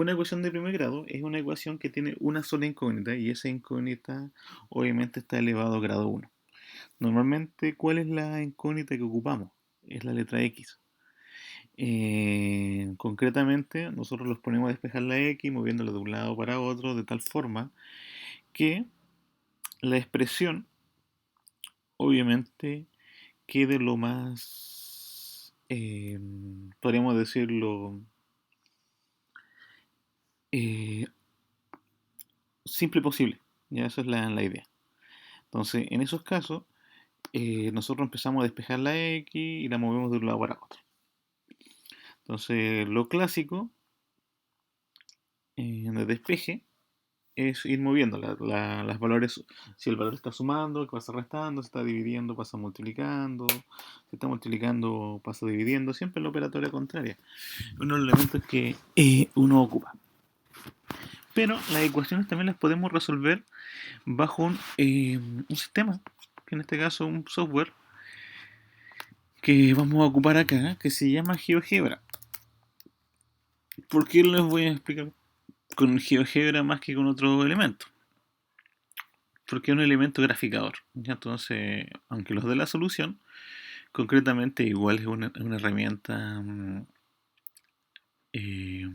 una ecuación de primer grado es una ecuación que tiene una sola incógnita y esa incógnita obviamente está elevado a grado uno. Normalmente, ¿cuál es la incógnita que ocupamos? Es la letra X. Concretamente, nosotros los ponemos a despejar la X moviéndola de un lado para otro de tal forma que la expresión obviamente quede lo más, podríamos decirlo, eh, simple posible. Ya esa es la idea. Entonces, en esos casos, nosotros empezamos a despejar la X y la movemos de un lado para otro. Entonces, lo clásico de despeje es ir moviendo las valores. Si el valor está sumando, pasa restando, si está dividiendo, pasa multiplicando, si está multiplicando, pasa dividiendo, siempre en la operatoria contraria. Uno de los elementos que uno ocupa. Pero las ecuaciones también las podemos resolver bajo un sistema, que en este caso un software que vamos a ocupar acá, que se llama GeoGebra. ¿Por qué les voy a explicar con GeoGebra más que con otro elemento? Porque es un elemento graficador. ¿Ya? Entonces, aunque los de la solución, concretamente igual es una herramienta eh,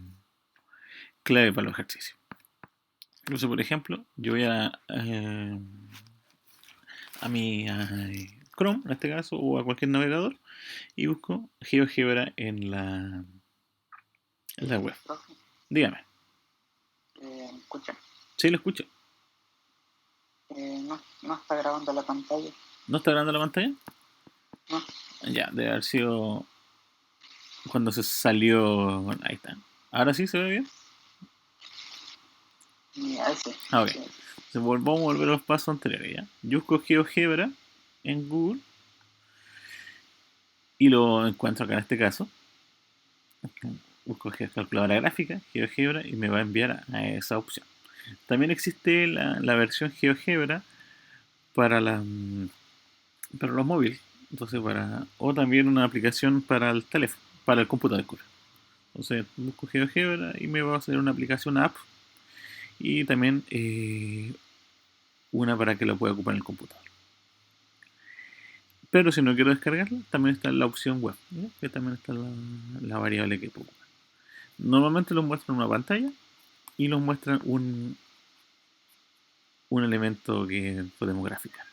clave para los ejercicios. Entonces, por ejemplo, yo voy a mi Chrome, en este caso, o a cualquier navegador, y busco GeoGebra en la web. Profe, Dígame. escucha, ¿Sí lo escucho? no está grabando la pantalla, ¿No está grabando la pantalla? ¿no? Ya, debe haber sido cuando se salió. Ahí está. ¿Ahora sí se ve bien? Y a ese, Ah, ok. sí, Entonces, vamos a volver a los pasos anteriores, ¿ya? Yo busco GeoGebra en Google y lo encuentro acá en este caso. Busco calculadora gráfica, GeoGebra, y me va a enviar a esa opción. También existe la versión GeoGebra para, para los móviles. Entonces, o también una aplicación para el teléfono, para el computador, disculpe. Entonces, busco GeoGebra y me va a hacer una aplicación app y también una para que lo pueda ocupar en el computador. Pero si no quiero descargarla, también está la opción web, ¿ya? Que también está la variable que puedo ocupar. Normalmente los muestran una pantalla y los muestran un elemento que podemos graficar.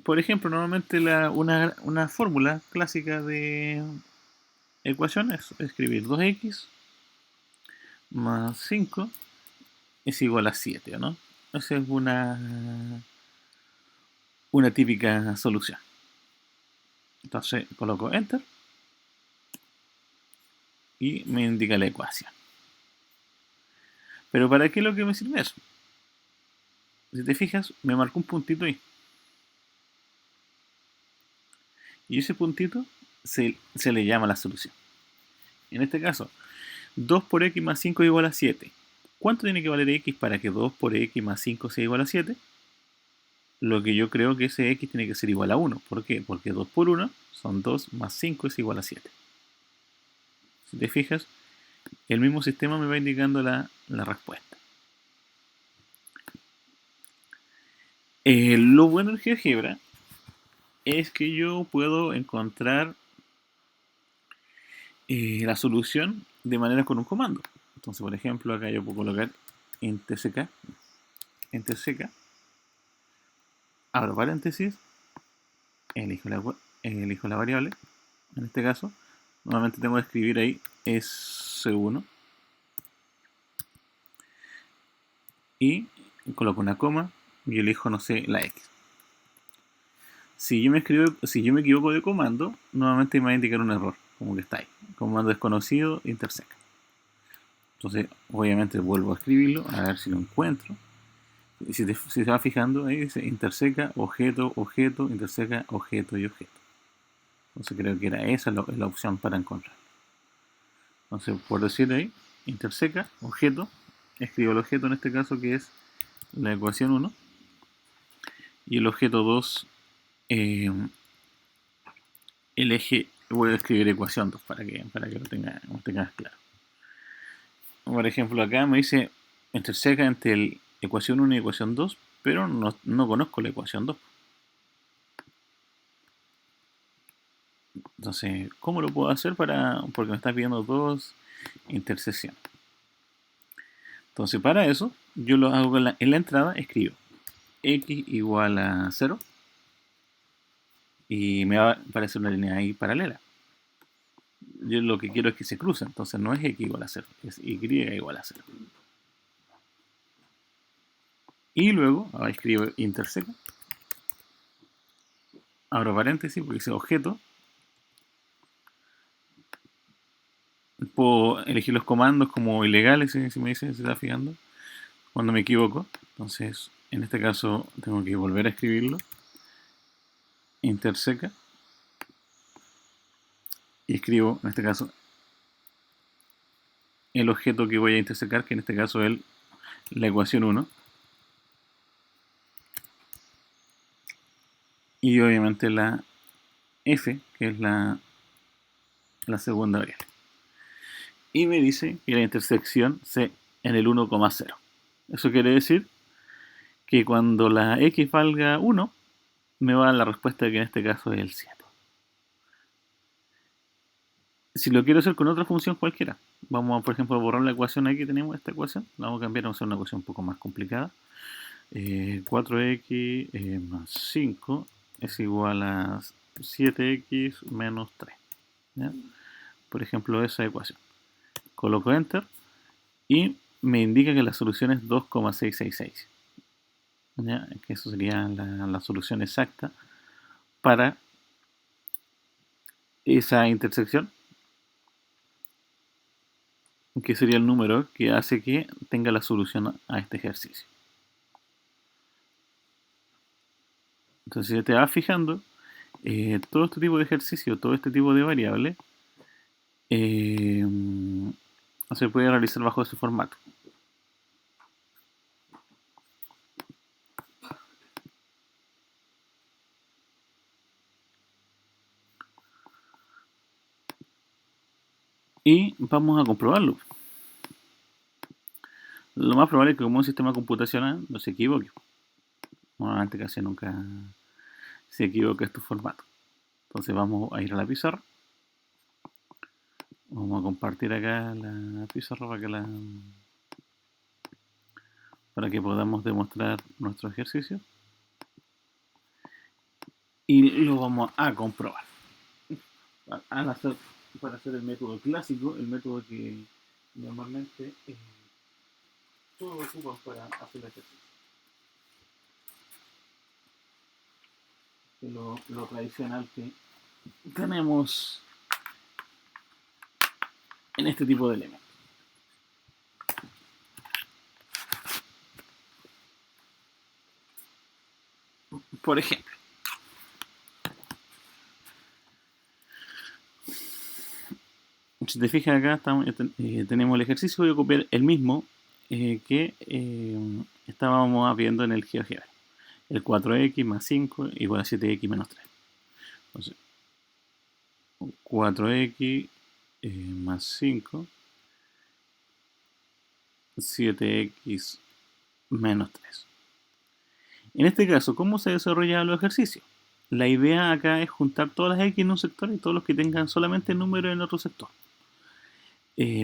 Por ejemplo, normalmente una fórmula clásica de ecuación es escribir 2x más 5 es igual a 7, ¿no? Esa es una típica solución. Entonces coloco Enter y me indica la ecuación. Pero ¿para qué es lo que me sirve eso? Si te fijas, me marcó un puntito ahí. Y ese puntito se le llama la solución. En este caso, 2 por x más 5 es igual a 7. ¿Cuánto tiene que valer x para que 2 por x más 5 sea igual a 7? Lo que yo creo que ese x tiene que ser igual a 1. ¿Por qué? Porque 2 por 1 son 2 más 5 es igual a 7. Si te fijas, el mismo sistema me va indicando la respuesta. Lo bueno en GeoGebra es que yo puedo encontrar la solución de manera con un comando. Entonces, por ejemplo, acá yo puedo colocar enter abro paréntesis, elijo la variable, en este caso, nuevamente tengo que escribir ahí S1 y coloco una coma y elijo, no sé, la X. Si yo me equivoco de comando, nuevamente me va a indicar un error, como que está ahí. Comando desconocido, interseca. Entonces, obviamente vuelvo a escribirlo, a ver si lo encuentro. Si se va fijando, ahí dice interseca, objeto, objeto, interseca, objeto y objeto. Entonces creo que era esa la opción para encontrar. Entonces, por decir ahí, interseca, objeto, escribo el objeto en este caso que es la ecuación 1 y el objeto 2, eh, el eje, voy a escribir ecuación 2 para que lo tengas claro. Por ejemplo, acá me dice interseca entre ecuación 1 y ecuación 2, pero no conozco la ecuación 2. Entonces, ¿cómo lo puedo hacer porque me está pidiendo dos intersecciones? Entonces, para eso, yo lo hago en la entrada, escribo x igual a 0 y me va a aparecer una línea ahí paralela. Yo lo que quiero es que se crucen, entonces no es x igual a 0, es y igual a 0. Y luego, ahora escribo interseca, abro paréntesis porque dice objeto. Puedo elegir los comandos como ilegales, si me dice, se está fijando, cuando me equivoco. Entonces, en este caso, tengo que volver a escribirlo. Interseca. Y escribo, en este caso, el objeto que voy a intersecar, que en este caso es la ecuación 1. Y obviamente la f, que es la segunda variable. Y me dice que la intersección c en el 1,0. Eso quiere decir que cuando la x valga 1, me va a dar la respuesta que en este caso es el 7. Si lo quiero hacer con otra función cualquiera, vamos a, por ejemplo, a borrar la ecuación aquí que tenemos, esta ecuación, la vamos a cambiar, vamos a hacer una ecuación un poco más complicada. 4x más 5 es igual a 7x menos 3. ¿Ya? Por ejemplo, esa ecuación. Coloco Enter y me indica que la solución es 2,666. ¿Ya? Que eso sería la solución exacta para esa intersección, que sería el número que hace que tenga la solución a este ejercicio. Entonces, si te vas fijando, todo este tipo de ejercicio, todo este tipo de variables, se puede realizar bajo ese formato. Y vamos a comprobarlo. Lo más probable es que como un sistema computacional no se equivoque. Normalmente casi nunca se equivoca este formato. Entonces vamos a ir a la pizarra. Vamos a compartir acá la pizarra para que podamos demostrar nuestro ejercicio. Y lo vamos a comprobar. Para hacer el método clásico, el método que normalmente todos ocupan para hacer el ejercicio. Que lo tradicional que tenemos en este tipo de elementos. Por ejemplo, si te fijas acá tenemos el ejercicio. Voy a copiar el mismo que estábamos viendo en el GeoGebra. El 4x más 5 igual a 7x menos 3. Entonces, 4x más 5, 7x menos 3. En este caso, ¿cómo se desarrollan los ejercicios? La idea acá es juntar todas las x en un sector y todos los que tengan solamente número en otro sector.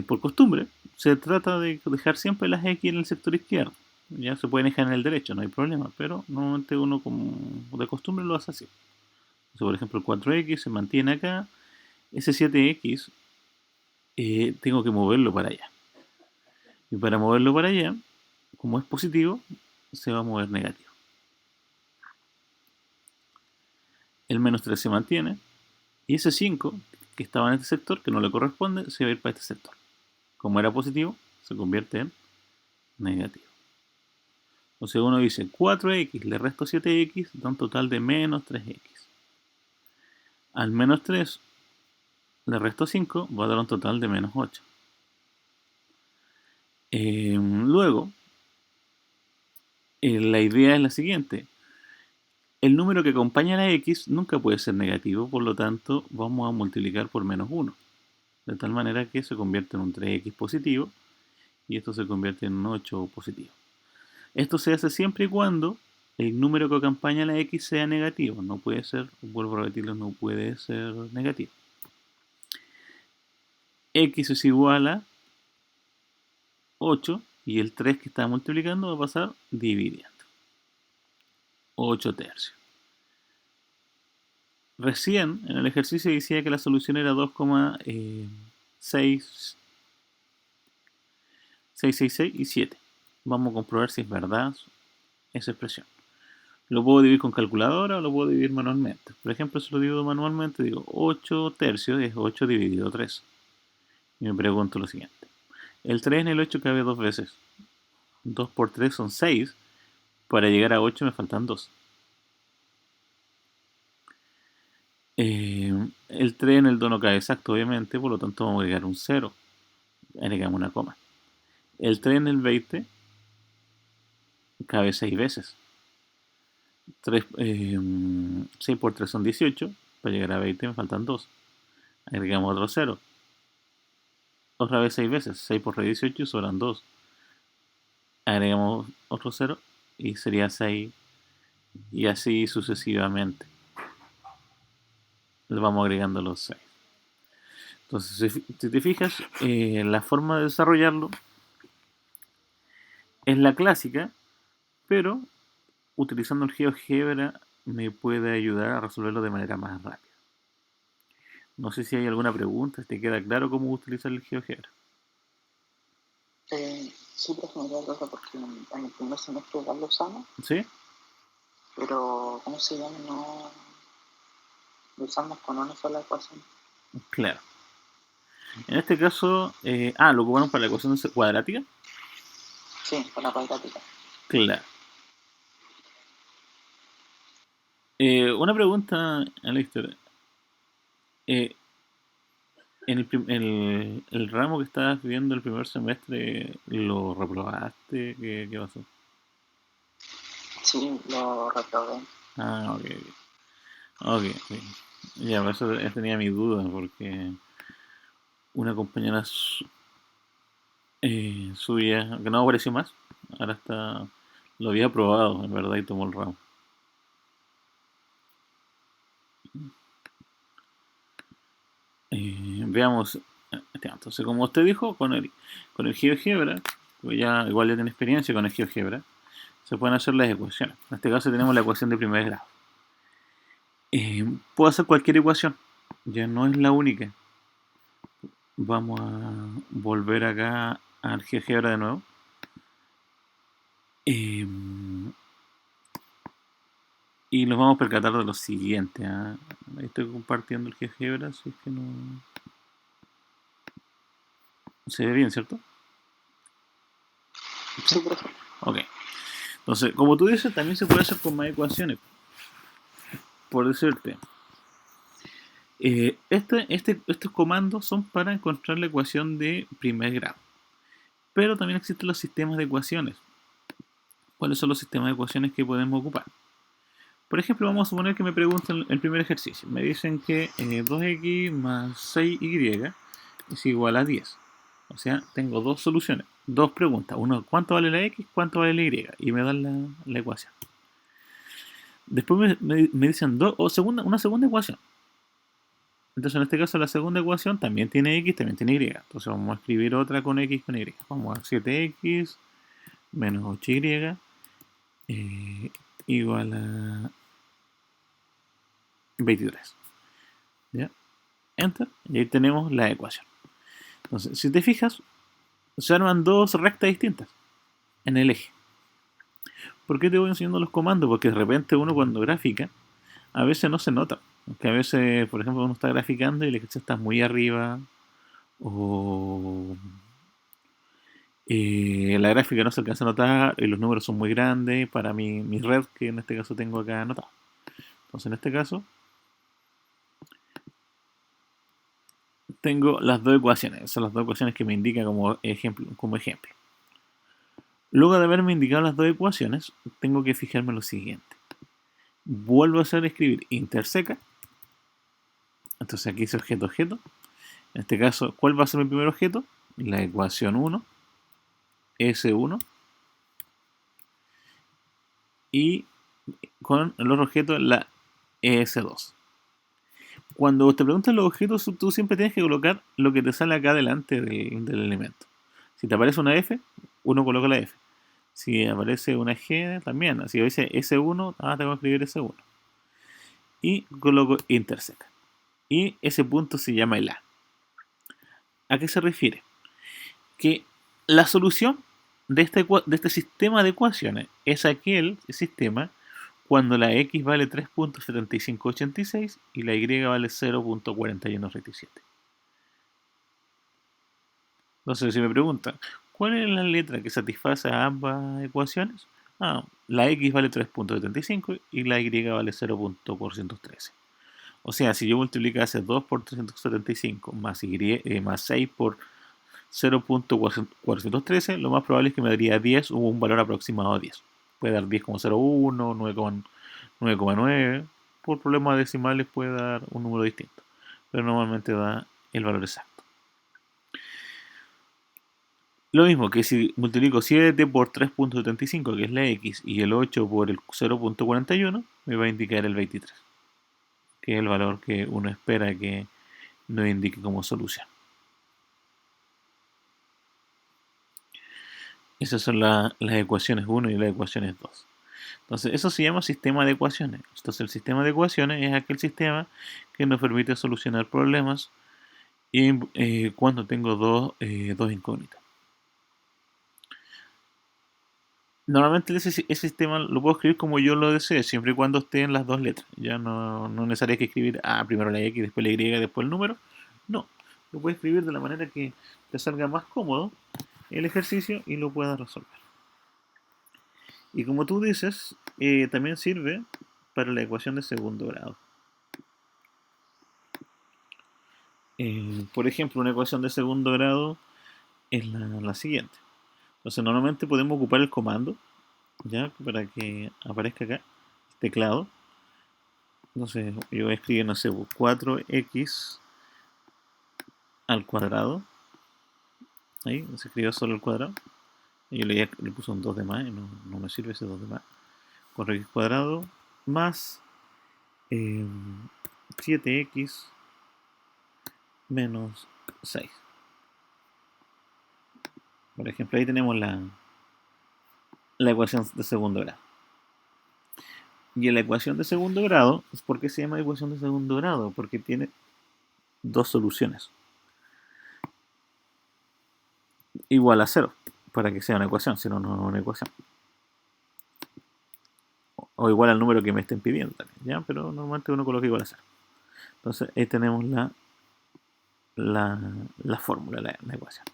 Por costumbre, se trata de dejar siempre las x en el sector izquierdo. Ya se pueden dejar en el derecho, no hay problema, pero normalmente uno como de costumbre lo hace así. Entonces, por ejemplo, el 4x se mantiene acá, ese 7x tengo que moverlo para allá. Y para moverlo para allá, como es positivo, se va a mover negativo. El menos 3 se mantiene, y ese 5 que estaba en este sector, que no le corresponde, se va a ir para este sector. Como era positivo, se convierte en negativo. O sea, uno dice 4x le resto 7x, da un total de menos 3x. Al menos 3 le resto 5, va a dar un total de menos 8. Luego, la idea es la siguiente. El número que acompaña a la x nunca puede ser negativo, por lo tanto vamos a multiplicar por menos 1. De tal manera que se convierte en un 3x positivo y esto se convierte en un 8 positivo. Esto se hace siempre y cuando el número que acompaña a la X sea negativo. No puede ser, vuelvo a repetirlo, no puede ser negativo. X es igual a 8 y el 3 que está multiplicando va a pasar dividiendo. 8 tercios. Recién en el ejercicio decía que la solución era 2,666 y 7. Vamos a comprobar si es verdad esa expresión. Lo puedo dividir con calculadora o lo puedo dividir manualmente. Por ejemplo, si lo divido manualmente, digo 8 tercios es 8 dividido 3. Y me pregunto lo siguiente. El 3 en el 8 cabe dos veces. 2 por 3 son 6. Para llegar a 8 me faltan 2. El 3 en el 2 no cabe exacto, obviamente, por lo tanto vamos a agregar un 0. Agregamos una coma. El 3 en el 20 cabe 6 veces. 6 por 3 son 18. Para llegar a 20 me faltan 2. Agregamos otro 0. Otra vez 6 veces. 6 por 3 18 sobran 2. Agregamos otro 0 y sería 6. Y así sucesivamente. Le vamos agregando los 6. Entonces, si te fijas, la forma de desarrollarlo es la clásica, pero utilizando el GeoGebra me puede ayudar a resolverlo de manera más rápida. No sé si hay alguna pregunta, ¿te queda claro cómo utilizar el GeoGebra? Sí, pero me da cosa porque en el primer semestre igual lo usamos, ¿Sí? pero ¿cómo se llama? No lo usamos con una sola ecuación. Claro. En este caso, lo ocuparon para la ecuación cuadrática. Sí, con la cuadrática. Claro. Una pregunta, Alistair. Eh, en el ramo que estabas viendo el primer semestre, ¿lo reprobaste? ¿Qué pasó? Sí, lo reprobé. Ah, ok. Ok, ok. Ya, por eso tenía mi duda, porque una compañera suya, que no apareció más, ahora lo había aprobado, en verdad, y tomó el ramo. Veamos, entonces, como usted dijo, con el GeoGebra, pues igual ya tiene experiencia con el GeoGebra, se pueden hacer las ecuaciones. En este caso tenemos la ecuación de primer grado. Puedo hacer cualquier ecuación, ya no es la única. Vamos a volver acá al GeoGebra de nuevo. Y nos vamos a percatar de lo siguiente. Ahí estoy compartiendo el GeoGebra, así es que no. Se ve bien, ¿cierto? Sí, profe. Ok. Entonces, como tú dices, también se puede hacer con más ecuaciones. Por decirte, estos comandos son para encontrar la ecuación de primer grado. Pero también existen los sistemas de ecuaciones. ¿Cuáles son los sistemas de ecuaciones que podemos ocupar? Por ejemplo, vamos a suponer que me preguntan el primer ejercicio. Me dicen que 2x más 6y es igual a 10. O sea, tengo dos soluciones, dos preguntas. Uno, ¿cuánto vale la x? ¿Cuánto vale la y? Y me dan la ecuación. Después me dicen una segunda ecuación. Entonces, en este caso, la segunda ecuación también tiene x, también tiene y. Entonces, vamos a escribir otra con x con y. Vamos a 7x menos 8y igual a 23. ¿Ya? Enter. Y ahí tenemos la ecuación. Entonces, si te fijas, se arman dos rectas distintas en el eje. ¿Por qué te voy enseñando los comandos? Porque de repente uno cuando grafica, a veces no se nota. Que a veces, por ejemplo, uno está graficando y la ecuación está muy arriba o la gráfica no se alcanza a notar y los números son muy grandes para mi red que en este caso tengo acá anotado. Entonces, en este caso, tengo las dos ecuaciones. Son las dos ecuaciones que me indican como ejemplo. Luego de haberme indicado las dos ecuaciones, tengo que fijarme en lo siguiente. Vuelvo a hacer escribir interseca. Entonces aquí dice objeto. En este caso, ¿cuál va a ser mi primer objeto? La ecuación 1. S1 y con el otro objeto la S2. Cuando te preguntan los objetos, tú siempre tienes que colocar lo que te sale acá delante del elemento. Si te aparece una F, uno coloca la F. Si aparece una G, también. Si dice S1, tengo que escribir S1. Y coloco interseca. Y ese punto se llama el A. ¿A qué se refiere? Que la solución de este sistema de ecuaciones es aquel sistema cuando la x vale 3.7586 y la y vale 0.4127. Entonces, si me preguntan, ¿cuál es la letra que satisface a ambas ecuaciones? La x vale 3.75 y la y vale 0.413. O sea, si yo multiplicase 2 por 375 más 6 por 0.413, lo más probable es que me daría 10 o un valor aproximado a 10. Puede dar 10,01, 9,9. Por problemas decimales puede dar un número distinto. Pero normalmente da el valor exacto. Lo mismo que si multiplico 7 por 3.75, que es la x, y el 8 por el 0.41, me va a indicar el 23, que es el valor que uno espera que nos indique como solución. Esas son las ecuaciones 1 y las ecuaciones 2. Entonces, eso se llama sistema de ecuaciones. Entonces, el sistema de ecuaciones es aquel sistema que nos permite solucionar problemas cuando tengo dos incógnitas. Normalmente ese sistema lo puedo escribir como yo lo desee, siempre y cuando estén las dos letras. Ya no es necesario que escribir primero la X, después la Y, después el número. No, lo puedes escribir de la manera que te salga más cómodo el ejercicio y lo puedas resolver. Y como tú dices, también sirve para la ecuación de segundo grado. Por ejemplo, una ecuación de segundo grado es la siguiente. Entonces, normalmente podemos ocupar el comando, ¿ya? Para que aparezca acá, el teclado. Entonces, yo voy a escribir, no sé, 4x al cuadrado. Ahí, se escribió solo el cuadrado. Y yo le puse un 2 de más, y no me sirve ese 2 de más. 4x cuadrado más 7x menos 6. Por ejemplo, ahí tenemos la ecuación de segundo grado. Y en la ecuación de segundo grado, ¿por qué se llama ecuación de segundo grado? Porque tiene dos soluciones. Igual a cero, para que sea una ecuación, si no, no es una ecuación. O igual al número que me estén pidiendo también, ¿ya? Pero normalmente uno coloca igual a cero. Entonces ahí tenemos la fórmula, la ecuación.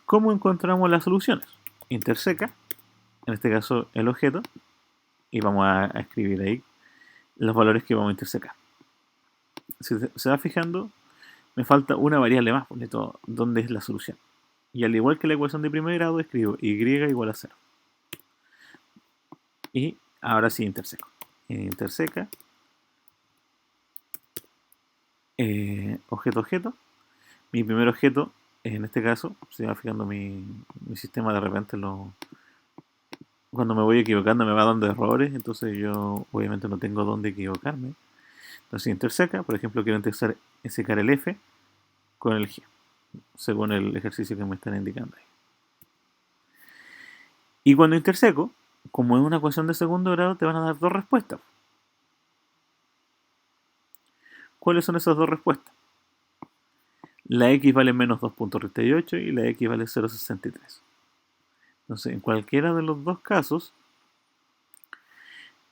¿Cómo encontramos las soluciones? Interseca, en este caso el objeto, y vamos a escribir ahí los valores que vamos a intersecar. Si se va fijando, me falta una variable más, por todo, ¿dónde es la solución? Y al igual que la ecuación de primer grado, escribo y igual a 0. Y ahora sí interseco. Interseca, objeto. Mi primer objeto, en este caso, se va fijando mi sistema de repente cuando me voy equivocando me va dando errores, entonces yo obviamente no tengo dónde equivocarme. Entonces interseca, por ejemplo, quiero intersecar el F con el G, según el ejercicio que me están indicando ahí. Y cuando interseco, como es una ecuación de segundo grado, te van a dar dos respuestas. ¿Cuáles son esas dos respuestas? La x vale menos 2.38 y la x vale 0.63. Entonces, en cualquiera de los dos casos,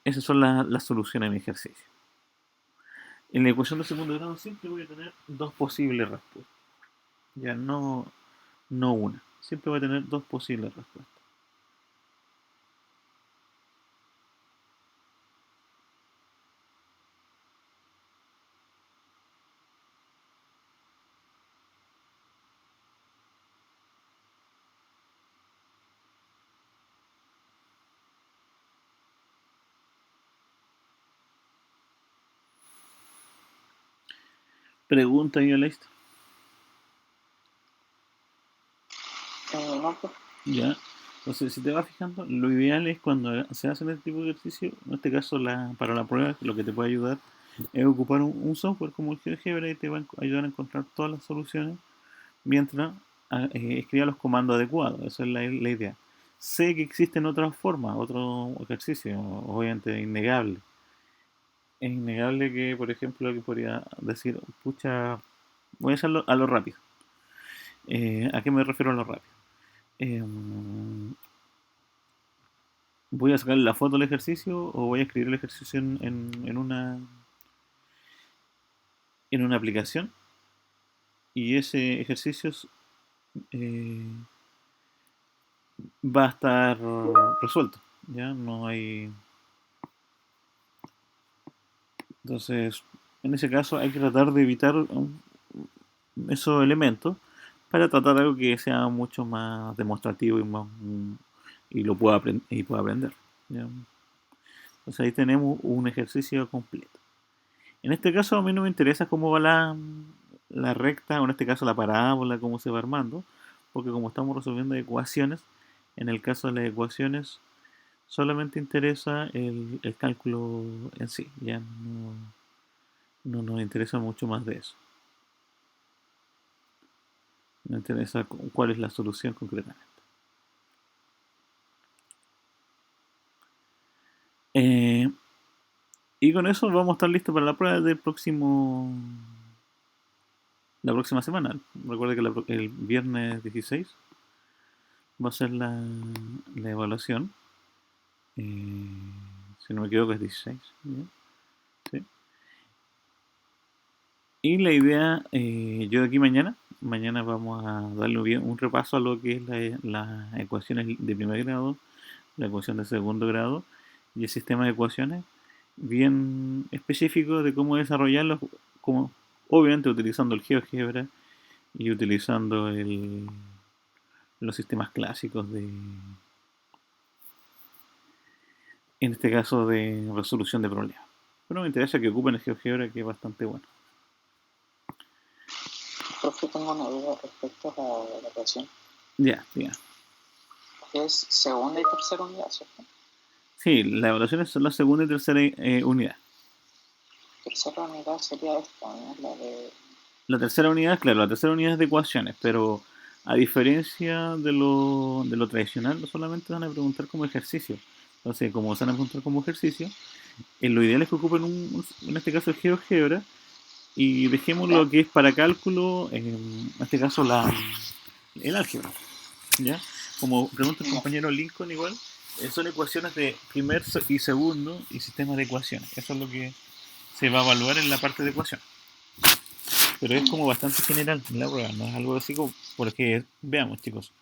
esas son las soluciones a mi ejercicio. En la ecuación de segundo grado siempre voy a tener dos posibles respuestas. Ya no una. Siempre voy a tener dos posibles respuestas. Pregunta, yo listo. No, pues, Ya. Entonces, si te vas fijando, lo ideal es cuando se hacen este tipo de ejercicio, en este caso para la prueba, lo que te puede ayudar es ocupar un software como el GeoGebra y te va a ayudar a encontrar todas las soluciones mientras escriba los comandos adecuados. Esa es la idea. Sé que existen otras formas, otros ejercicios, obviamente innegable. Es innegable que, por ejemplo, que podría decir, pucha, voy a hacerlo a lo rápido. ¿A qué me refiero a lo rápido? Eh, Voy a sacar la foto del ejercicio o voy a escribir el ejercicio en una aplicación y ese ejercicio eh, va a estar resuelto. Ya no hay. Entonces, en ese caso hay que tratar de evitar esos elementos para tratar algo que sea mucho más demostrativo y lo pueda aprender. ¿Ya? Entonces ahí tenemos un ejercicio completo. En este caso a mí no me interesa cómo va la recta, o en este caso la parábola, cómo se va armando, porque como estamos resolviendo ecuaciones, en el caso de las ecuaciones solamente interesa el cálculo en sí, ya no nos interesa mucho más de eso. Nos interesa cuál es la solución concretamente. Eh, y con eso vamos a estar listos para la prueba la próxima semana. Recuerde que el viernes 16 va a ser la evaluación. Si no me equivoco es 16. ¿Ya? Sí. Y la idea, yo de aquí mañana vamos a darle un repaso a lo que es las ecuaciones de primer grado, la ecuación de segundo grado y el sistema de ecuaciones bien específico de cómo desarrollarlos, como, obviamente utilizando el GeoGebra y utilizando los sistemas clásicos en este caso de resolución de problemas. Pero me interesa que ocupen el GeoGebra, que es bastante bueno. Profe, tengo una duda respecto a la ecuación. Ya, ya. Es segunda y tercera unidad, ¿cierto? Sí, las evaluaciones son la segunda y tercera unidad. Tercera unidad sería esta, ¿no? La de... La tercera unidad, claro, la tercera unidad es de ecuaciones, pero a diferencia de lo tradicional, solamente van a preguntar como ejercicio. Entonces, como se van a preguntar como ejercicio, lo ideal es que ocupen en este caso el GeoGebra y dejemos ¿Ya? lo que es para cálculo, en este caso el álgebra. ¿Ya? Como pregunta el No. compañero Lincoln igual, son ecuaciones de primer y segundo y sistemas de ecuaciones. Eso es lo que se va a evaluar en la parte de ecuaciones. Pero es como bastante general la prueba, no es algo así como, porque veamos chicos,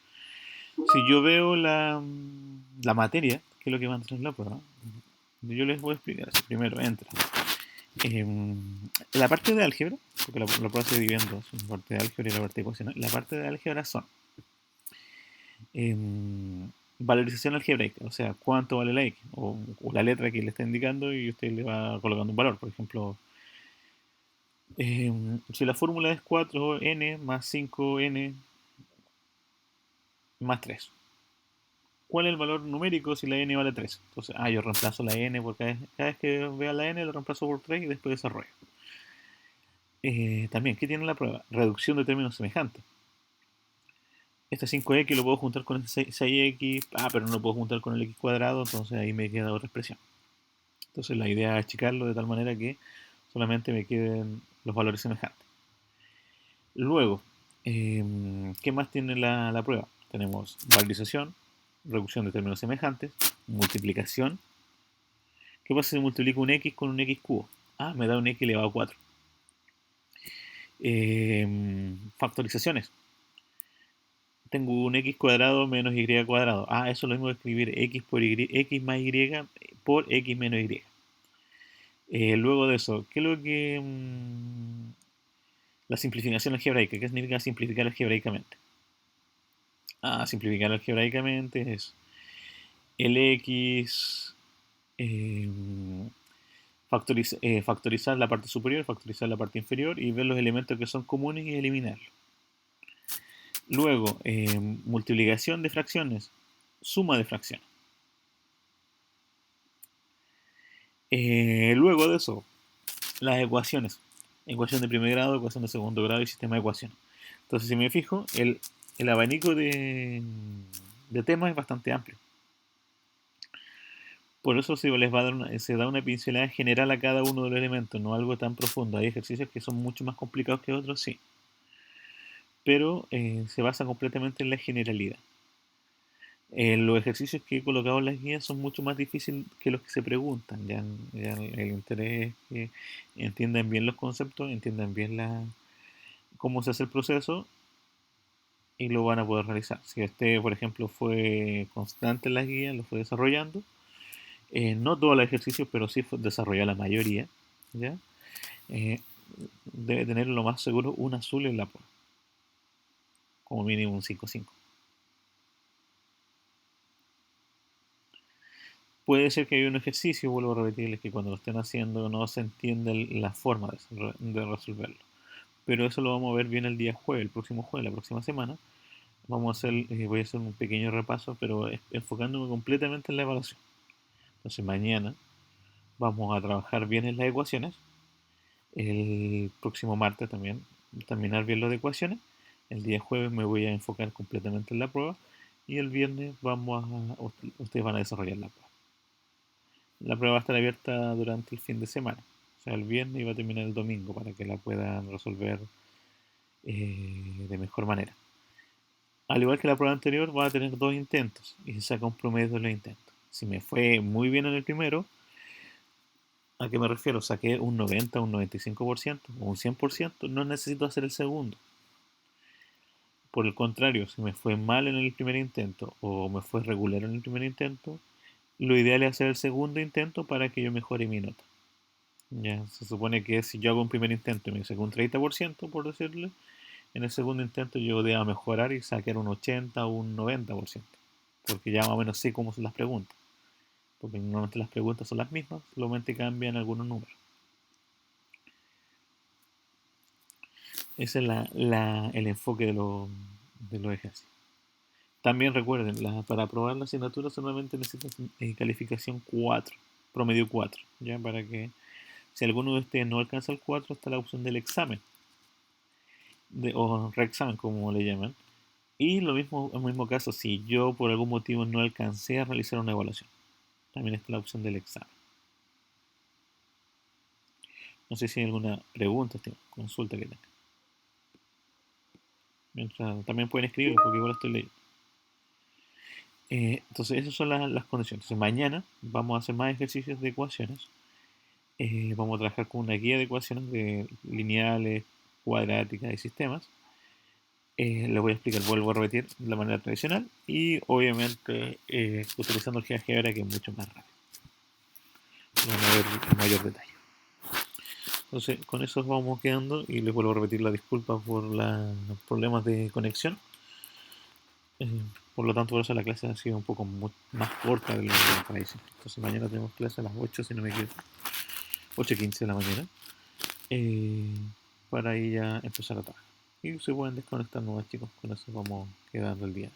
si yo veo la materia, que es lo que va a entrar en la prueba, yo les voy a explicar. Así, primero entra la parte de álgebra, porque la prueba se divide en dos, la parte de álgebra y la parte de ecuaciones. La parte de álgebra son valorización algebraica, o sea, cuánto vale la x, o la letra que le está indicando y usted le va colocando un valor. Por ejemplo, si la fórmula es 4n más 5n más 3, ¿cuál es el valor numérico si la n vale 3? Entonces, yo reemplazo la n por cada vez que vea la n, lo reemplazo por 3 y después desarrollo. También, ¿qué tiene la prueba? Reducción de términos semejantes. Este 5x lo puedo juntar con el 6x, pero no lo puedo juntar con el x cuadrado, entonces ahí me queda otra expresión. Entonces la idea es achicarlo de tal manera que solamente me queden los valores semejantes. Luego, ¿qué más tiene la prueba? Tenemos valorización, reducción de términos semejantes, multiplicación. ¿Qué pasa si multiplico un x con un x cubo? Me da un x elevado a 4. Factorizaciones. Tengo un x cuadrado menos y cuadrado. Eso es lo mismo que escribir x por y, x más y por x menos y. Luego de eso, ¿qué es lo que la simplificación algebraica? ¿Qué significa simplificar algebraicamente? Simplificar algebraicamente es el x eh, factorizar la parte superior, factorizar la parte inferior y ver los elementos que son comunes y eliminarlos. Luego, multiplicación de fracciones, suma de fracciones. Luego de eso, las ecuaciones. Ecuación de primer grado, ecuación de segundo grado y sistema de ecuaciones. Entonces, si me fijo, el abanico de temas es bastante amplio. Por eso se da una pincelada general a cada uno de los elementos, no algo tan profundo. Hay ejercicios que son mucho más complicados que otros, sí, pero se basa completamente en la generalidad. Los ejercicios que he colocado en las guías son mucho más difíciles que los que se preguntan. Ya el interés es que entiendan bien los conceptos, entiendan bien cómo se hace el proceso y lo van a poder realizar. Si usted, por ejemplo, fue constante en las guías, lo fue desarrollando, no todos los ejercicios, pero sí desarrolló la mayoría, ¿ya? Eh, Debe tener lo más seguro un azul en la prueba, como mínimo un 5-5. Puede ser que haya un ejercicio, vuelvo a repetirles, que cuando lo estén haciendo no se entiende la forma de resolverlo. Pero eso lo vamos a ver bien el día jueves, el próximo jueves, la próxima semana. Voy a hacer un pequeño repaso, pero enfocándome completamente en la evaluación. Entonces mañana vamos a trabajar bien en las ecuaciones. El próximo martes también terminar bien lo de ecuaciones. El día jueves me voy a enfocar completamente en la prueba. Y el viernes ustedes van a desarrollar la prueba. La prueba va a estar abierta durante el fin de semana. O sea, el viernes y va a terminar el domingo para que la puedan resolver de mejor manera. Al igual que la prueba anterior, va a tener 2 intentos y se saca un promedio de los intentos. Si me fue muy bien en el primero, ¿a qué me refiero? Saqué un 90, un 95% o un 100%, no necesito hacer el segundo. Por el contrario, si me fue mal en el primer intento o me fue regular en el primer intento, lo ideal es hacer el segundo intento para que yo mejore mi nota. Ya, se supone que si yo hago un primer intento y me saco un 30%, por decirle, en el segundo intento yo debo mejorar y sacar un 80 o un 90%. Porque ya más o menos sé cómo son las preguntas. Porque normalmente las preguntas son las mismas, solamente cambian algunos números. Ese es el enfoque de los ejercicios. También recuerden, para aprobar la asignatura solamente necesitan calificación 4, promedio 4, ¿ya? Para que si alguno de ustedes no alcanza el 4, está la opción del examen, o reexamen como le llaman. Y lo mismo, en el mismo caso, si yo por algún motivo no alcancé a realizar una evaluación, también está la opción del examen. No sé si hay alguna pregunta, consulta que tenga. Mientras, también pueden escribir porque igual estoy leyendo. Entonces, esas son las condiciones. Entonces, mañana vamos a hacer más ejercicios de ecuaciones. Vamos a trabajar con una guía de ecuaciones de lineales, cuadráticas y sistemas. Les voy a explicar, vuelvo a repetir, de la manera tradicional y obviamente utilizando el GeoGebra que es mucho más rápido. Van a ver en mayor detalle. Entonces, con eso vamos quedando y les vuelvo a repetir la disculpa por los problemas de conexión. Eh, por lo tanto, por eso la clase ha sido un poco más corta de lo que parece. Entonces, mañana tenemos clase a las 8, si no me equivoco. 8:15 de la mañana. eh, para ahí ya empezar a trabajar. Y se pueden desconectar nomás, chicos. Con eso vamos quedando el día.